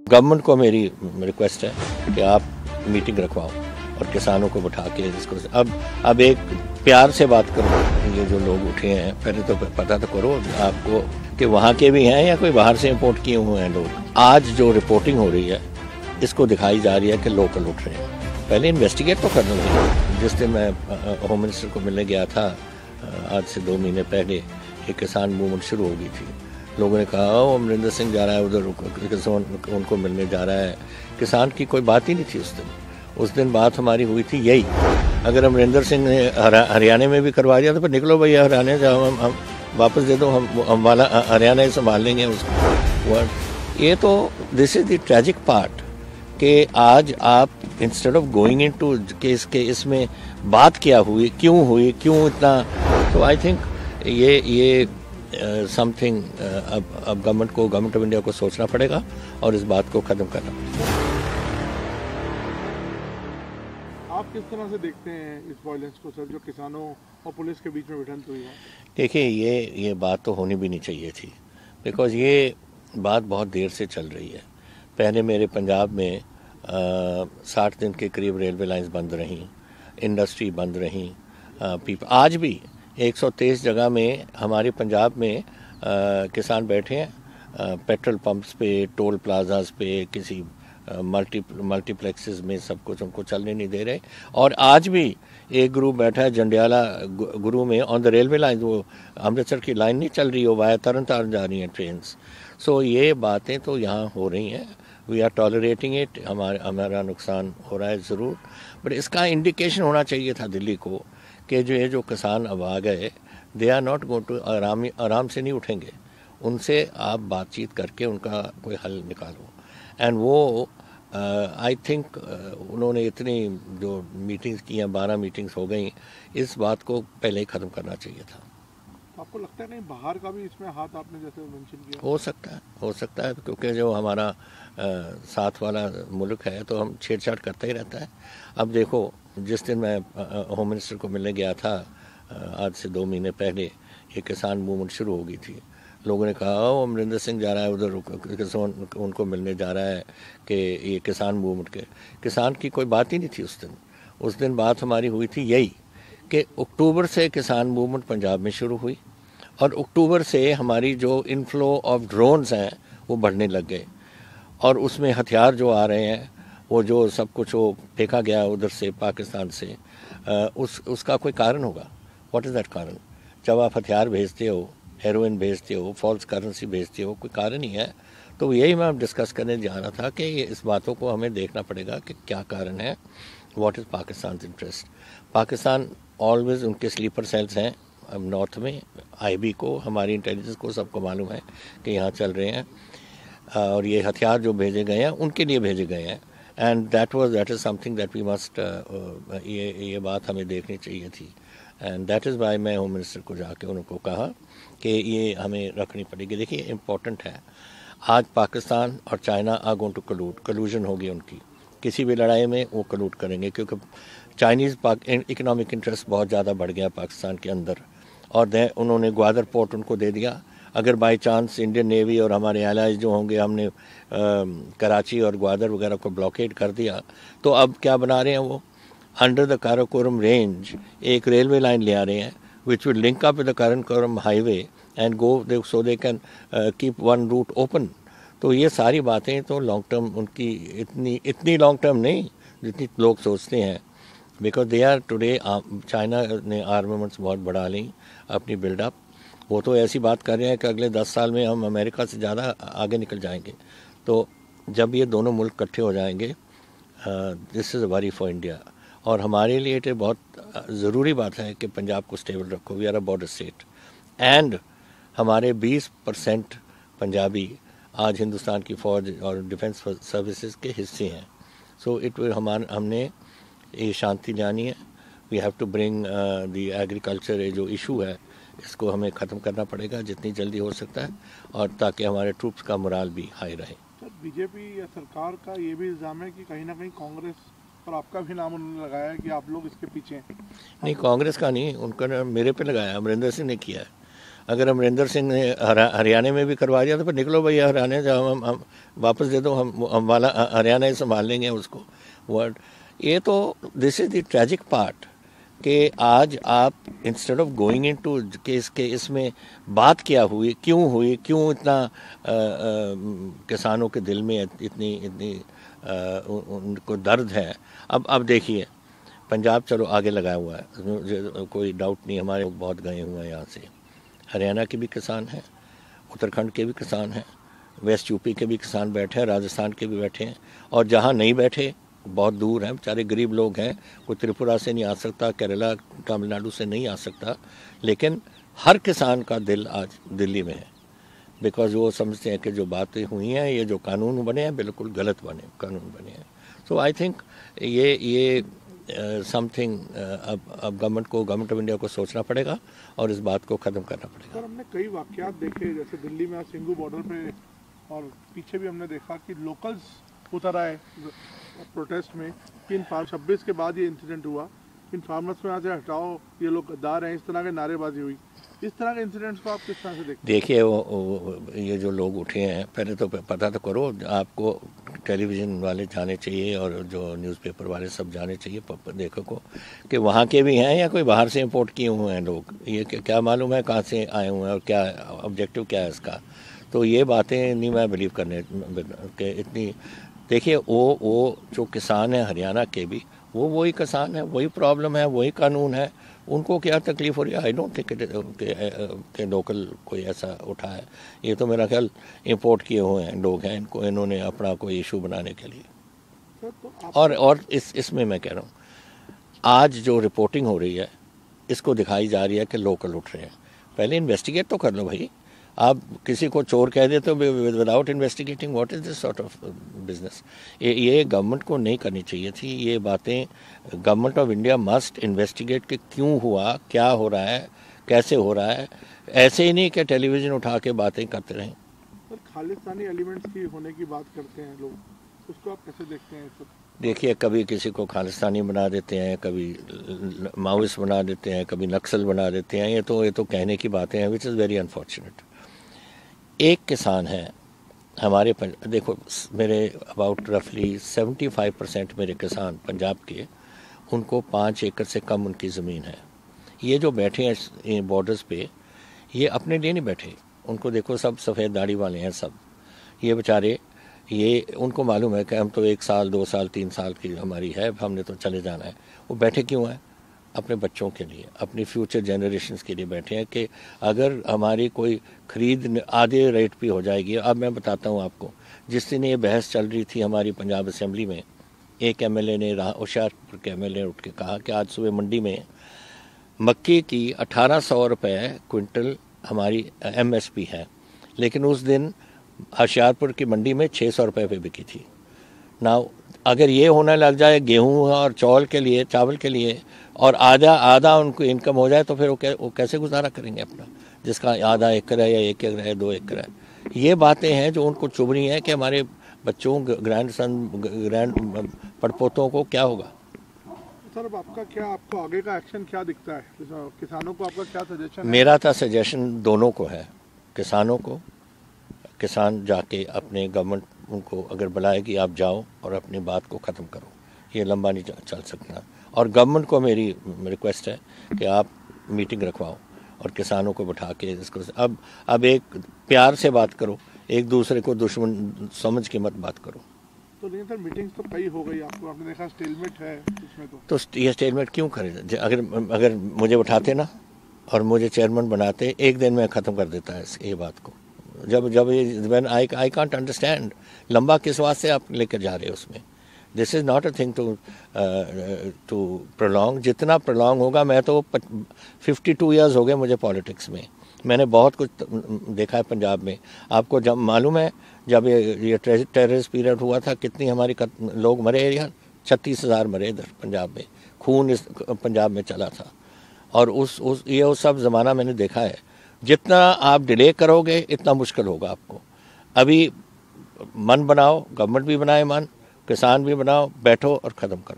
Government को मेरी request है कि आप मीटिंग रखवाओ और किसानों को बैठा के इसको अब एक प्यार से बात करो। ये जो लोग उठे हैं पहले तो पता तो करो आपको कि वहाँ के भी हैं या कोई बाहर से इंपोर्ट किए हुए हैं लोग। आज जो रिपोर्टिंग हो रही है इसको दिखाई जा रही है कि लोकल उठ रहे हैं। पहले इन्वेस्टिगेट तो करना चाहिए। जिस दिन मैं होम मिनिस्टर को मिलने गया था आज से 2 महीने पहले एक किसान मूवमेंट शुरू हो गई थी। लोगों ने कहा वो अमरिंदर सिंह जा रहा है उधर उनको मिलने जा रहा है। किसान की कोई बात ही नहीं थी उस दिन बात हमारी हुई थी यही। अगर अमरिंदर सिंह ने हरियाणा में भी करवा दिया तो फिर निकलो भैया हरियाणा से हम वापस दे दो, हम वाला हरियाणा ही संभाल लेंगे उसको। ये तो this is the tragic part कि आज आप इंस्टेड ऑफ गोइंग इनटू के इसमें बात क्या हुई, क्यों इतना, तो आई थिंक ये समथिंग अब गवर्नमेंट ऑफ इंडिया को सोचना पड़ेगा और इस बात को खत्म करना पड़ेगा। आप किस तरह से देखते हैं इस वायलेंस को सर, जो किसानों और पुलिस के बीच में भिड़ंत हुई है? देखिए ये बात तो होनी भी नहीं चाहिए थी, बिकॉज ये बात बहुत देर से चल रही है। पहले मेरे पंजाब में 60 दिन के करीब रेलवे लाइंस बंद रहीं, इंडस्ट्री बंद रहीं। आज भी 123 जगह में हमारे पंजाब में किसान बैठे हैं पेट्रोल पंप्स पे, टोल प्लाजाज पे, किसी मल्टीप्लेक्सेस में, सब कुछ उनको चलने नहीं दे रहे। और आज भी एक ग्रुप बैठा है जंडियाला गुरु में ऑन द रेलवे लाइन, वो अमृतसर की लाइन नहीं चल रही हो, वाया तरन तारण जा रही हैं ट्रेन्स। सो ये बातें तो यहाँ हो रही हैं, वी आर टॉलरेटिंग इट। हमारा नुकसान हो रहा है ज़रूर, बट इसका इंडिकेशन होना चाहिए था दिल्ली को कि ये जो किसान अब आ गए they are not going to आराम से नहीं उठेंगे। उनसे आप बातचीत करके उनका कोई हल निकालो। एंड वो आई थिंक उन्होंने इतनी जो मीटिंग्स की हैं, 12 मीटिंग्स हो गई, इस बात को पहले ही ख़त्म करना चाहिए था। आपको लगता है नहीं बाहर का भी इसमें हाथ, आपने जैसे मेंशन किया? हो सकता है क्योंकि जो हमारा साथ वाला मुल्क है तो हम छेड़छाड़ करता ही रहता है। अब देखो जिस दिन मैं होम मिनिस्टर को मिलने गया था आज से 2 महीने पहले एक किसान मूवमेंट शुरू हो गई थी। लोगों ने कहा वो अमरिंदर सिंह जा रहा है उधर उनको मिलने जा रहा है कि ये किसान मूवमेंट के किसान की कोई बात ही नहीं थी उस दिन बात हमारी हुई थी यही कि अक्टूबर से किसान मूवमेंट पंजाब में शुरू हुई और अक्टूबर से हमारी जो इनफ्लो ऑफ ड्रोन्स हैं वो बढ़ने लग गए और उसमें हथियार जो आ रहे हैं वो जो सब कुछ वो फेंका गया उधर से पाकिस्तान से, उसका कोई कारण होगा। व्हाट इज़ दैट कारण? जब आप हथियार भेजते हो, हेरोइन भेजते हो, फॉल्स करेंसी भेजते हो, कोई कारण ही है। तो यही मैं डिस्कस करने जा रहा था कि इस बातों को हमें देखना पड़ेगा कि क्या कारण है। What is Pakistan interest? Pakistan always उनके स्लीपर सेल्स हैं नॉर्थ में, आईबी को, हमारी इंटेलिजेंस को, सबको मालूम है कि यहाँ चल रहे हैं और ये हथियार जो भेजे गए हैं उनके लिए भेजे गए हैं। And that is something that we must, ये बात हमें देखनी चाहिए थी। एंड दैट इज़ वाई मैं होम मिनिस्टर को जाके उनको कहा कि ये हमें रखनी पड़ेगी। देखिए इम्पोर्टेंट है, आज पाकिस्तान और चाइना आर गोइंग टू कलूजन होगी उनकी, किसी भी लड़ाई में वो कलूट करेंगे क्योंकि चाइनीज़ इकोनॉमिक इंटरेस्ट बहुत ज़्यादा बढ़ गया पाकिस्तान के अंदर और उन्होंने ग्वादर पोर्ट उनको दे दिया। अगर बाई चांस इंडियन नेवी और हमारे एलाइज जो होंगे, हमने कराची और ग्वादर वगैरह को ब्लॉकेड कर दिया तो अब क्या बना रहे हैं वो, अंडर द काराकोरम रेंज एक रेलवे लाइन ले आ रहे हैं which will link up with the Karakoram highway and go so they can keep one root open. तो ये सारी बातें तो लॉन्ग टर्म उनकी इतनी लॉन्ग टर्म नहीं जितनी लोग सोचते हैं, because they are today China ने आर्मामेंट्स बहुत बढ़ा ली अपनी बिल्डअप। वो तो ऐसी बात कर रहे हैं कि अगले 10 साल में हम अमेरिका से ज़्यादा आगे निकल जाएंगे। तो जब ये दोनों मुल्क इकट्ठे हो जाएंगे this is a worry for India. और हमारे लिए तो बहुत ज़रूरी बात है कि पंजाब को स्टेबल रखो। We are a border state and हमारे 20% पंजाबी आज हिंदुस्तान की फ़ौज और डिफेंस सर्विसेज के हिस्से हैं। सो हमने ये शांति लानी है। We have to bring the agriculture, ये जो इशू है इसको हमें ख़त्म करना पड़ेगा जितनी जल्दी हो सकता है और ताकि हमारे ट्रूप्स का मोराल भी हाई रहे। सर बीजेपी या सरकार का ये भी इल्ज़ाम है कि कहीं ना कहीं कांग्रेस और आपका भी नाम उन्होंने लगाया है कि आप लोग इसके पीछे हैं। नहीं, कांग्रेस का नहीं, उनका मेरे पे लगाया, अमरिंदर सिंह ने किया है। अगर अमरिंदर सिंह ने हरियाणा में भी करवा दिया तो फिर निकलो भैया हरियाणा जाओ, हम वापस दे दो, हम वाला हरियाणा ही संभाल लेंगे उसको वर्ड। ये तो this is the tragic part कि आज आप इंस्टेड ऑफ गोइंग इनटू के इसमें बात क्या हुई, क्यों इतना किसानों के दिल में इतनी उनको दर्द है। अब देखिए पंजाब चलो आगे लगाया हुआ है, कोई डाउट नहीं, हमारे लोग बहुत गए हुए हैं यहाँ से। हरियाणा के भी किसान हैं, उत्तराखंड के भी किसान हैं, वेस्ट यूपी के भी किसान बैठे हैं, राजस्थान के भी बैठे हैं, और जहाँ नहीं बैठे बहुत दूर हैं, बेचारे गरीब लोग हैं, कोई त्रिपुरा से नहीं आ सकता, केरला तमिलनाडु से नहीं आ सकता, लेकिन हर किसान का दिल आज दिल्ली में है, बिकॉज वो समझते हैं कि जो बातें हुई हैं, ये जो कानून बने हैं बिल्कुल गलत कानून बने हैं। सो आई थिंक ये समथिंग अब गवर्नमेंट ऑफ इंडिया को सोचना पड़ेगा और इस बात को ख़त्म करना पड़ेगा। सर, हमने कई वाक़यात देखे, जैसे दिल्ली में सिंघू बॉर्डर पे, और पीछे भी हमने देखा कि लोकल्स उतर आए प्रोटेस्ट में कि इन 26 के बाद ये इंसिडेंट हुआ, इन फार्मर्स को यहाँ से हटाओ, ये लोग गद्दार हैं, इस तरह की नारेबाजी हुई। इस तरह के इंसिडेंट्स को आप किस तरह से देखते हैं? देखिए ये जो लोग उठे हैं, पहले तो पता तो करो, आपको टेलीविज़न वाले जाने चाहिए और जो न्यूज़पेपर वाले सब जाने चाहिए देखो को कि वहाँ के भी हैं या कोई बाहर से इंपोर्ट किए हुए हैं लोग, ये क्या मालूम है कहाँ से आए हुए हैं और क्या ऑब्जेक्टिव क्या है इसका। तो ये बातें नहीं मैं बिलीव करने के इतनी। देखिए वो जो किसान है हरियाणा के भी, वो वही किसान है, वही प्रॉब्लम है, वही कानून है, उनको क्या तकलीफ़ हो रही है। आई डोंट थिंक के लोकल कोई ऐसा उठा है, ये तो मेरा ख्याल इंपोर्ट किए हुए हैं लोग हैं, इन्होंने अपना कोई इशू बनाने के लिए। और इसमें मैं कह रहा हूँ आज जो रिपोर्टिंग हो रही है इसको दिखाई जा रही है कि लोकल उठ रहे हैं। पहले इन्वेस्टिगेट तो कर लो भाई, आप किसी को चोर कह देते हो without investigating, what is this sort of business. ये गवर्नमेंट को नहीं करनी चाहिए थी ये बातें। Government of India must investigate कि क्यों हुआ, क्या हो रहा है, कैसे हो रहा है, ऐसे ही नहीं कि टेलीविज़न उठा के बातें करते रहें। सर, खालिस्तानी एलिमेंट्स की होने की बात करते हैं लोग, उसको आप कैसे देखते हैं? देखिए कभी किसी को खालिस्तानी बना देते हैं, कभी माओइस्ट बना देते हैं, कभी नक्सल बना देते हैं, ये तो कहने की बातें हैं, विच इज़ वेरी अनफॉर्चुनेट। एक किसान है हमारे देखो मेरे अबाउट रफली 75% मेरे किसान पंजाब के, उनको 5 एकड़ से कम उनकी ज़मीन है। ये जो बैठे हैं बॉर्डर्स पे, ये अपने लिए नहीं बैठे, उनको देखो सब सफ़ेद दाढ़ी वाले हैं सब। ये बेचारे ये उनको मालूम है कि हम तो 1 साल 2 साल 3 साल की हमारी है, हमने तो चले जाना है। वो बैठे क्यों हैं? अपने बच्चों के लिए, अपनी फ्यूचर जनरेशन्स के लिए बैठे हैं कि अगर हमारी कोई खरीद आधे रेट पे हो जाएगी। अब मैं बताता हूँ आपको, जिस दिन ये बहस चल रही थी हमारी पंजाब असेंबली में, एक एमएलए ने होशियारपुर के एमएलए उठ के कहा कि आज सुबह मंडी में मक्की की 1800 रुपये क्विंटल हमारी एमएसपी है, लेकिन उस दिन होशियारपुर की मंडी में 600 रुपये पे बिकी थी। ना अगर ये होने लग जाए गेहूं और चावल के लिए और आधा उनको इनकम हो जाए, तो फिर वो कैसे गुजारा करेंगे अपना, जिसका आधा एकड़ है या 1 एकड़ है 2 एकड़ है। ये बातें हैं जो उनको चुभनी है कि हमारे बच्चों ग्रैंड पड़पोतों को क्या होगा। सर, अब आपको आगे का एक्शन क्या दिखता है? किसानों को आपका क्या सजेशन है? मेरा था सजेशन दोनों को है, किसानों को, किसान जाके अपने गवर्नमेंट उनको अगर बुलाएगी आप जाओ और अपनी बात को ख़त्म करो, ये लंबा नहीं चल सकता। और गवर्नमेंट को मेरी रिक्वेस्ट है कि आप मीटिंग रखवाओ और किसानों को बिठा के इसको अब एक प्यार से बात करो, एक दूसरे को दुश्मन समझ के मत बात करो। तो नहीं सर, मीटिंग्स तो कई हो गई, आपने देखा स्टेलमेट है इसमें। तो ये स्टेलमेट क्यों करें? अगर मुझे उठाते ना और मुझे चेयरमैन बनाते, एक दिन में ख़त्म कर देता है ये बात को। जब व्हेन आई कांट अंडरस्टैंड, लंबा किस वास्ते आप लेकर जा रहे हो उसमें। This is not a thing to prolong. जितना प्रोलॉन्ग होगा, मैं तो 52 ईयर्स हो गए मुझे पॉलिटिक्स में, मैंने बहुत कुछ देखा है पंजाब में। आपको जब मालूम है जब ये टेररिस्ट पीरियड हुआ था, कितनी हमारी लोग मरे यहाँ, 36,000 मरे इधर पंजाब में, खून इस पंजाब में चला था। और ये सब ज़माना मैंने देखा है। जितना आप डिले करोगे इतना मुश्किल होगा आपको। अभी मन बनाओ, गवर्नमेंट भी बनाए मन, किसान भी बनाओ, बैठो और ख़त्म करो।